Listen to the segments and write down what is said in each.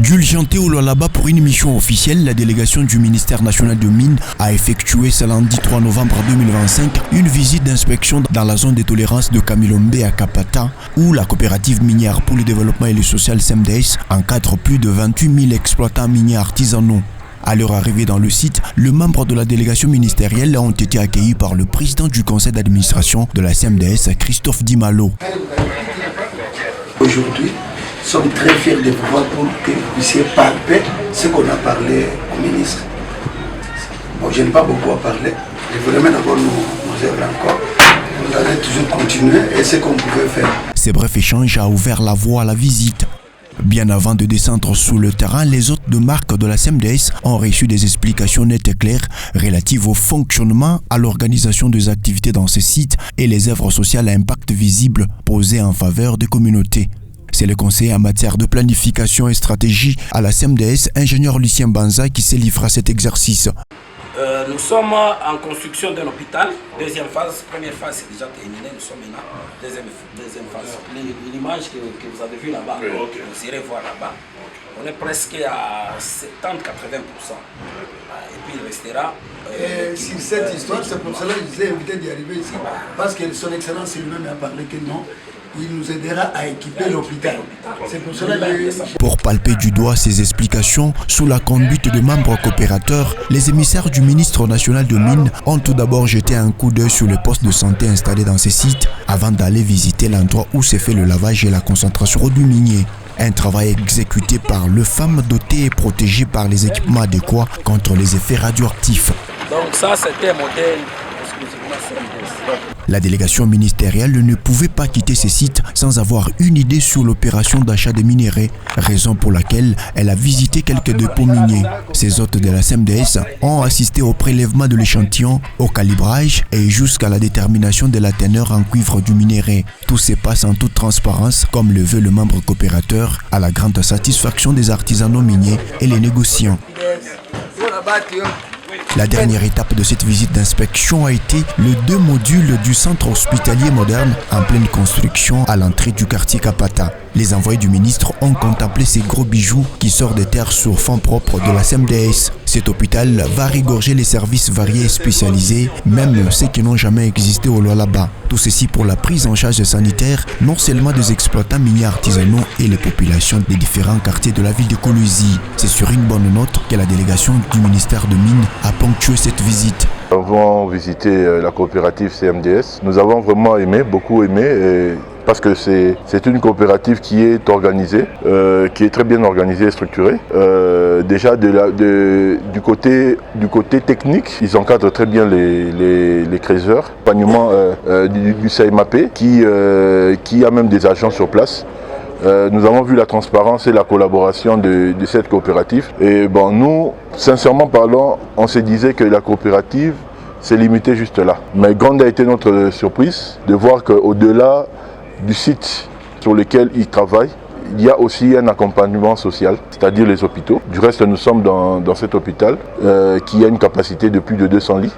Diligentée au Lualaba pour une mission officielle, la délégation du ministère national de Mines a effectué ce lundi 3 novembre 2025 une visite d'inspection dans la zone de tolérance de Kamilombe à Kapata, où la coopérative minière pour le développement et le social SEMDES encadre plus de 28 000 exploitants miniers artisanaux. À leur arrivée dans le site, les membres de la délégation ministérielle ont été accueillis par le président du conseil d'administration de la SEMDES, Christophe Dimalo. Aujourd'hui, nous sommes très fiers de vous voir pour que vous puissiez palper ce qu'on a parlé au ministre. Bon, je n'ai pas beaucoup à parler. Je voudrais d'abord nous aider encore. Vous allez toujours continuer et ce qu'on pouvait faire. Ce bref échange a ouvert la voie à la visite. Bien avant de descendre sous le terrain, les hôtes de marque de la SEMDES ont reçu des explications nettes et claires relatives au fonctionnement, à l'organisation des activités dans ces sites et les œuvres sociales à impact visible posées en faveur des communautés. C'est le conseiller en matière de planification et stratégie à la SEMDES, ingénieur Lucien Banza, qui s'est livré à cet exercice. Nous sommes en construction d'un hôpital, deuxième phase. Première phase c'est déjà terminé, nous sommes maintenant deuxième phase. L'image que vous avez vue là-bas, vous irez voir là-bas. On est presque à 70-80%. Et puis il restera. Sur cette histoire, c'est pour cela que je vous ai invité d'y arriver ici, parce que son excellence lui-même a parlé que non. Il nous aidera à équiper l'hôpital. C'est pour cela que... Pour palper du doigt ces explications, sous la conduite de membres coopérateurs, les émissaires du ministre national de Mines ont tout d'abord jeté un coup d'œil sur les postes de santé installés dans ces sites avant d'aller visiter l'endroit où s'est fait le lavage et la concentration du minier. Un travail exécuté par les femmes dotées et protégées par les équipements adéquats contre les effets radioactifs. Donc ça, c'était un modèle. La délégation ministérielle ne pouvait pas quitter ces sites sans avoir une idée sur l'opération d'achat des minéraux, raison pour laquelle elle a visité quelques dépôts miniers. Ces hôtes de la SEMDES ont assisté au prélèvement de l'échantillon, au calibrage et jusqu'à la détermination de la teneur en cuivre du minerai. Tout se passe en toute transparence, comme le veut le membre coopérateur, à la grande satisfaction des artisanaux miniers et les négociants. La dernière étape de cette visite d'inspection a été les 2 modules du centre hospitalier moderne en pleine construction à l'entrée du quartier Kapata. Les envoyés du ministre ont contemplé ces gros bijoux qui sortent des terres sur fonds propres de la SEMDES. Cet hôpital va regorger les services variés et spécialisés, même ceux qui n'ont jamais existé au Lualaba. Tout ceci pour la prise en charge sanitaire, non seulement des exploitants miniers artisanaux et les populations des différents quartiers de la ville de Kolwezi. C'est sur une bonne note que la délégation du ministère de Mines a ponctué cette visite. Nous avons visité la coopérative CMDS. Nous avons vraiment aimé, beaucoup aimé, parce que c'est une coopérative qui est organisée, qui est très bien organisée et structurée. Déjà du côté technique, ils encadrent très bien les creuseurs. L'accompagnement du CMAP qui a même des agents sur place. Nous avons vu la transparence et la collaboration de cette coopérative. Et bon, nous, sincèrement parlant, on se disait que la coopérative s'est limitée juste là. Mais grande a été notre surprise de voir qu'au-delà du site sur lequel ils travaillent, il y a aussi un accompagnement social, c'est-à-dire les hôpitaux. Du reste, nous sommes dans cet hôpital qui a une capacité de plus de 200 lits.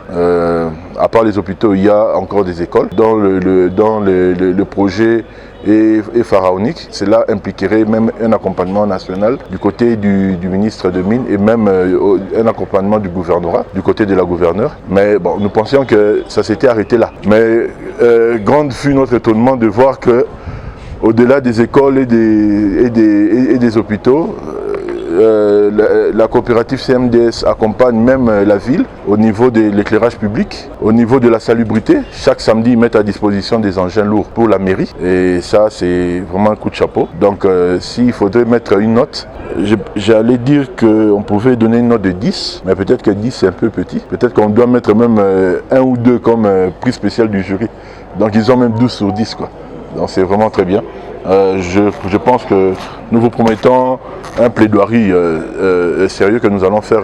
À part les hôpitaux, il y a encore des écoles. Dans le projet est pharaonique. Cela impliquerait même un accompagnement national du côté du ministre de Mines et même un accompagnement du gouvernorat, du côté de la gouverneure. Mais bon, nous pensions que ça s'était arrêté là. Mais grande fut notre étonnement de voir que au-delà des écoles et des hôpitaux, la coopérative CMDS accompagne même la ville au niveau de l'éclairage public, au niveau de la salubrité. Chaque samedi, ils mettent à disposition des engins lourds pour la mairie. Et ça, c'est vraiment un coup de chapeau. Donc, s'il faudrait mettre une note, j'allais dire qu'on pouvait donner une note de 10, mais peut-être que 10, c'est un peu petit. Peut-être qu'on doit mettre même 1 ou 2 comme prix spécial du jury. Donc, ils ont même 12 sur 10, quoi. Donc c'est vraiment très bien. Je pense que nous vous promettons un plaidoirie sérieux que nous allons faire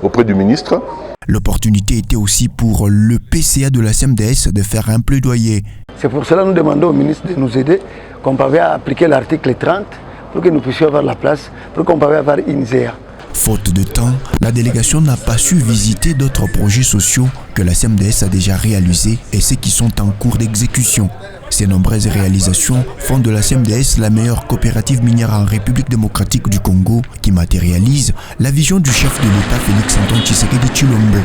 auprès du ministre. L'opportunité était aussi pour le PCA de la SEMDES de faire un plaidoyer. C'est pour cela que nous demandons au ministre de nous aider, qu'on pouvait appliquer l'article 30 pour que nous puissions avoir la place, pour qu'on puisse avoir une ZEA. Faute de temps, la délégation n'a pas su visiter d'autres projets sociaux que la SEMDES a déjà réalisés et ceux qui sont en cours d'exécution. Ces nombreuses réalisations font de la CMDS la meilleure coopérative minière en République démocratique du Congo qui matérialise la vision du chef de l'État Félix Antoine Tshisekedi Tshilombo.